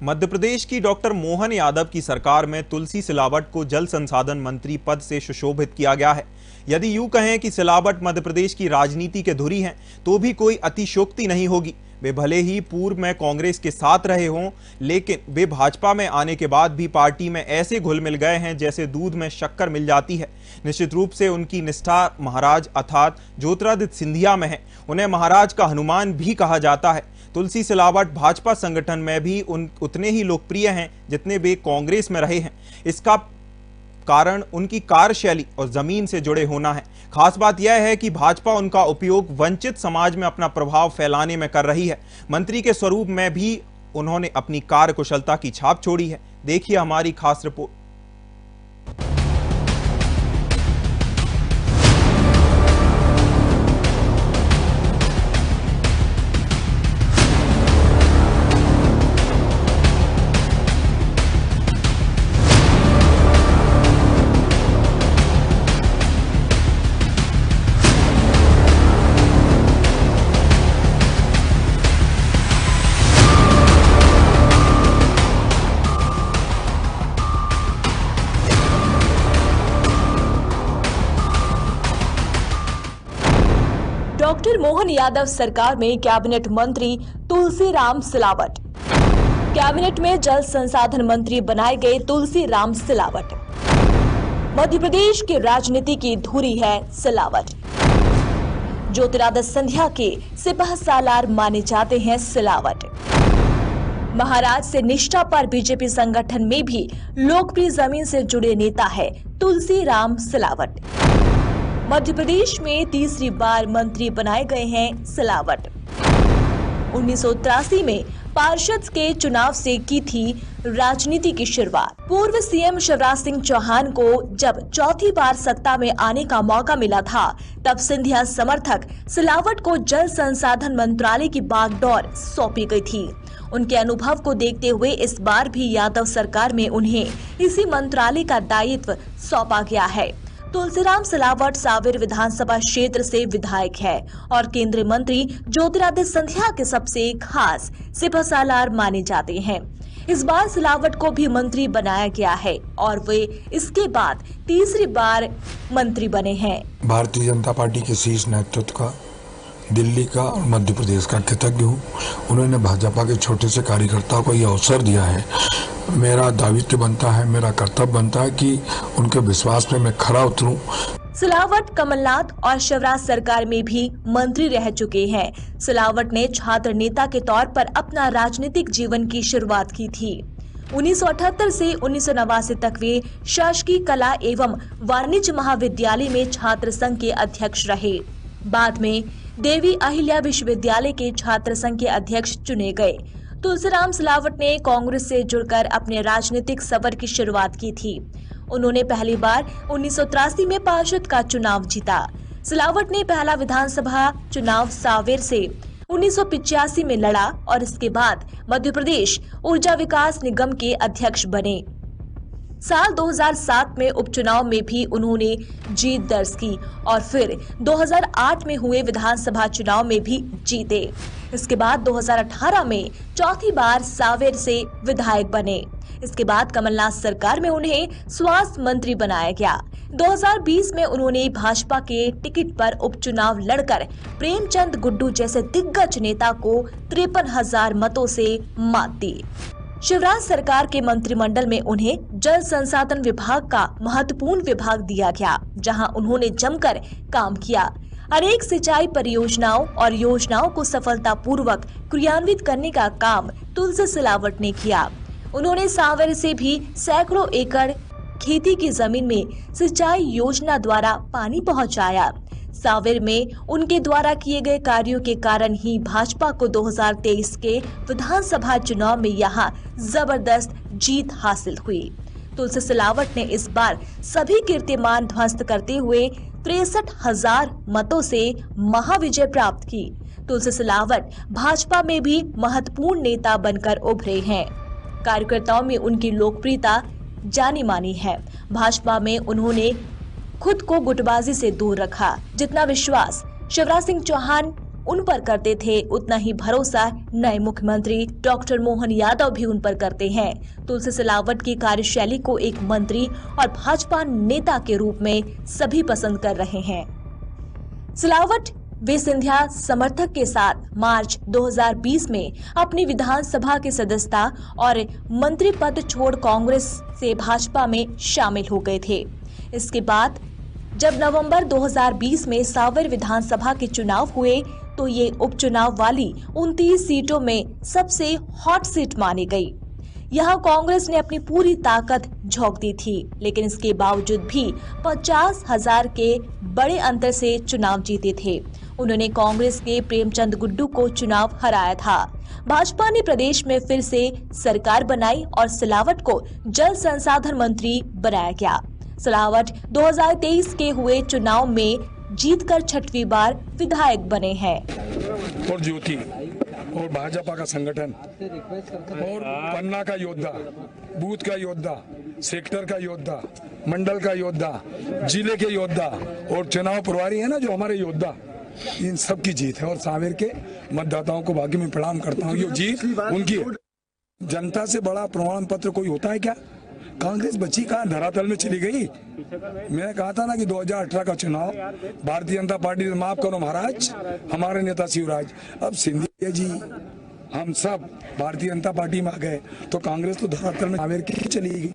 मध्य प्रदेश की डॉक्टर मोहन यादव की सरकार में तुलसी सिलावट को जल संसाधन मंत्री पद से सुशोभित किया गया है। यदि यूं कहें कि सिलावट मध्य प्रदेश की राजनीति के धुरी हैं, तो भी कोई अतिशयोक्ति नहीं होगी। वे भले ही पूर्व में कांग्रेस के साथ रहे हों, लेकिन वे भाजपा में आने के बाद भी पार्टी में ऐसे घुल मिल गए हैं जैसे दूध में शक्कर मिल जाती है। निश्चित रूप से उनकी निष्ठा महाराज अर्थात ज्योतिरादित्य सिंधिया में है। उन्हें महाराज का हनुमान भी कहा जाता है। तुलसी सिलावट भाजपा संगठन में भी उतने ही लोकप्रिय हैं जितने वे कांग्रेस में रहे हैं। इसका कारण उनकी कार्यशैली और जमीन से जुड़े होना है। खास बात यह है कि भाजपा उनका उपयोग वंचित समाज में अपना प्रभाव फैलाने में कर रही है। मंत्री के स्वरूप में भी उन्होंने अपनी कार्यकुशलता की छाप छोड़ी है। देखिए हमारी खास रिपोर्ट। डॉक्टर मोहन यादव सरकार में कैबिनेट मंत्री तुलसीराम सिलावट। कैबिनेट में जल संसाधन मंत्री बनाए गए तुलसीराम सिलावट। मध्य प्रदेश की राजनीति की धुरी है सिलावट। ज्योतिरादित्य सिंधिया के सिपह सालार माने जाते हैं सिलावट। महाराज से निष्ठा पर बीजेपी संगठन में भी लोकप्रिय जमीन से जुड़े नेता है तुलसीराम सिलावट। मध्य प्रदेश में तीसरी बार मंत्री बनाए गए हैं सिलावट। 1983 में पार्षद के चुनाव से की थी राजनीति की शुरुआत। पूर्व सीएम शिवराज सिंह चौहान को जब चौथी बार सत्ता में आने का मौका मिला था, तब सिंधिया समर्थक सिलावट को जल संसाधन मंत्रालय की बागडोर सौंपी गई थी। उनके अनुभव को देखते हुए इस बार भी यादव सरकार में उन्हें इसी मंत्रालय का दायित्व सौंपा गया है। तुलसीराम सिलावट सांवेर विधानसभा क्षेत्र से विधायक है और केंद्रीय मंत्री ज्योतिरादित्य सिंधिया के सबसे खास सिपह सालार माने जाते हैं। इस बार सिलावट को भी मंत्री बनाया गया है और वे इसके बाद तीसरी बार मंत्री बने हैं। भारतीय जनता पार्टी के शीर्ष नेतृत्व का, दिल्ली का और मध्य प्रदेश का कृतज्ञ हूँ। उन्होंने भाजपा के छोटे से कार्यकर्ताओं को यह अवसर दिया है। मेरा दायित्व बनता है, मेरा कर्तव्य बनता है कि उनके विश्वास पे मैं खरा उतरूं। सिलावट कमलनाथ और शिवराज सरकार में भी मंत्री रह चुके हैं। सिलावट ने छात्र नेता के तौर पर अपना राजनीतिक जीवन की शुरुआत की थी। 1978 से 1989 तक वे शासकीय कला एवं वाणिज्य महाविद्यालय में छात्र संघ के अध्यक्ष रहे। बाद में देवी अहिल्या विश्वविद्यालय के छात्र संघ के अध्यक्ष चुने गए। तुलसीराम सिलावट ने कांग्रेस से जुड़कर अपने राजनीतिक सफर की शुरुआत की थी। उन्होंने पहली बार 1983 में पार्षद का चुनाव जीता। सिलावट ने पहला विधानसभा चुनाव सांवेर से 1985 में लड़ा और इसके बाद मध्य प्रदेश ऊर्जा विकास निगम के अध्यक्ष बने। साल 2007 में उपचुनाव में भी उन्होंने जीत दर्ज की और फिर 2008 में हुए विधानसभा चुनाव में भी जीते। इसके बाद 2018 में चौथी बार सांवेर से विधायक बने। इसके बाद कमलनाथ सरकार में उन्हें स्वास्थ्य मंत्री बनाया गया। 2020 में उन्होंने भाजपा के टिकट पर उपचुनाव लड़कर प्रेमचंद गुड्डू जैसे दिग्गज नेता को 53,000 मतों से मात दी। शिवराज सरकार के मंत्रिमंडल में उन्हें जल संसाधन विभाग का महत्वपूर्ण विभाग दिया गया, जहां उन्होंने जमकर काम किया। अनेक सिंचाई परियोजनाओं और योजनाओं को सफलतापूर्वक क्रियान्वित करने का काम तुलसी सिलावट ने किया। उन्होंने सांवेर से भी सैकड़ों एकड़ खेती की जमीन में सिंचाई योजना द्वारा पानी पहुंचाया। सांवेर में उनके द्वारा किए गए कार्यों के कारण ही भाजपा को 2023 के विधानसभा चुनाव में यहां जबरदस्त जीत हासिल हुई। तुलसी सिलावट ने इस बार सभी कीर्तिमान ध्वस्त करते हुए 63,000 मतों से महाविजय प्राप्त की। तुलसी सिलावट भाजपा में भी महत्वपूर्ण नेता बनकर उभरे हैं। कार्यकर्ताओं में उनकी लोकप्रियता जानी मानी है। भाजपा में उन्होंने खुद को गुटबाजी से दूर रखा। जितना विश्वास शिवराज सिंह चौहान उन पर करते थे, उतना ही भरोसा नए मुख्यमंत्री डॉक्टर मोहन यादव भी उन पर करते हैं। तुलसी सिलावट की कार्यशैली को एक मंत्री और भाजपा नेता के रूप में सभी पसंद कर रहे हैं। सिलावट वे सिंधिया समर्थक के साथ मार्च 2020 में अपनी विधानसभा की सदस्यता और मंत्री पद छोड़ कांग्रेस से भाजपा में शामिल हो गए थे। इसके बाद जब नवंबर 2020 में सावर विधानसभा के चुनाव हुए तो ये उपचुनाव वाली 29 सीटों में सबसे हॉट सीट मानी गई। यहाँ कांग्रेस ने अपनी पूरी ताकत झोंक दी थी, लेकिन इसके बावजूद भी 50,000 के बड़े अंतर से चुनाव जीते थे। उन्होंने कांग्रेस के प्रेमचंद गुड्डू को चुनाव हराया था। भाजपा ने प्रदेश में फिर से सरकार बनाई और सिलावट को जल संसाधन मंत्री बनाया गया। सिलावट 2023 के हुए चुनाव में जीतकर 6वीं बार विधायक बने हैं। और ज्योति और भाजपा का संगठन और पन्ना का योद्धा, बूथ का योद्धा, सेक्टर का योद्धा, मंडल का योद्धा, जिले के योद्धा और चुनाव प्रभारी है ना जो हमारे योद्धा, इन सब की जीत है। और सावेर के मतदाताओं को भाग्य में प्रणाम करता हूँ। ये जीत उनकी है। जनता से बड़ा प्रमाण पत्र कोई होता है क्या? कांग्रेस बची कहाँ, धरातल में चली गई। मैंने कहा था ना कि 2018 का चुनाव भारतीय जनता पार्टी ने, माफ करो महाराज, हमारे नेता शिवराज, अब सिंधिया जी हम सब भारतीय जनता पार्टी में आ गए तो कांग्रेस तो धरातल में सावेर की चली गई।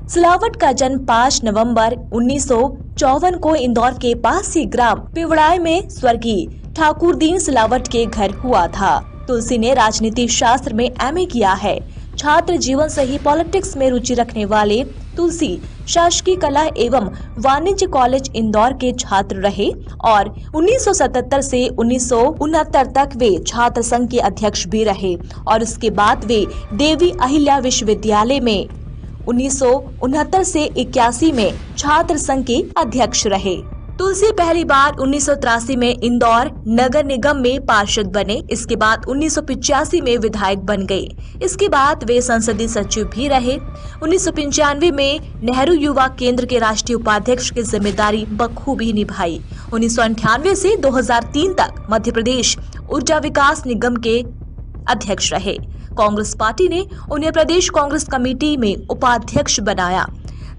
सिलावट का जन्म 5 नवंबर 1954 को इंदौर के पास ही ग्राम पिवड़ाई में स्वर्गीय ठाकुरदीन सिलावट के घर हुआ था। तुलसी ने राजनीति शास्त्र में एमए किया है। छात्र जीवन से ही पॉलिटिक्स में रुचि रखने वाले तुलसी शासकीय कला एवं वाणिज्य कॉलेज इंदौर के छात्र रहे और 1977 से 1969 तक वे छात्र संघ के अध्यक्ष भी रहे और उसके बाद वे देवी अहिल्या विश्वविद्यालय में 1969 से 81 में छात्र संघ के अध्यक्ष रहे। तुलसी पहली बार 1983 में इंदौर नगर निगम में पार्षद बने। इसके बाद 1985 में विधायक बन गए। इसके बाद वे संसदीय सचिव भी रहे। 1995 में नेहरू युवा केंद्र के राष्ट्रीय उपाध्यक्ष की जिम्मेदारी बखूबी निभाई। 1998 से 2003 तक मध्य प्रदेश ऊर्जा विकास निगम के अध्यक्ष रहे। कांग्रेस पार्टी ने उन्हें प्रदेश कांग्रेस कमेटी में उपाध्यक्ष बनाया।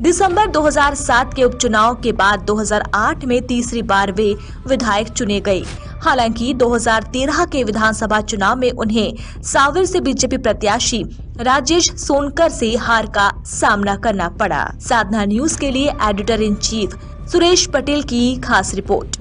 दिसंबर 2007 के उपचुनाव के बाद 2008 में तीसरी बार वे विधायक चुने गए। हालांकि 2013 के विधानसभा चुनाव में उन्हें सावर से बीजेपी प्रत्याशी राजेश सोनकर से हार का सामना करना पड़ा। साधना न्यूज के लिए editor in chief Suresh Patel की खास रिपोर्ट।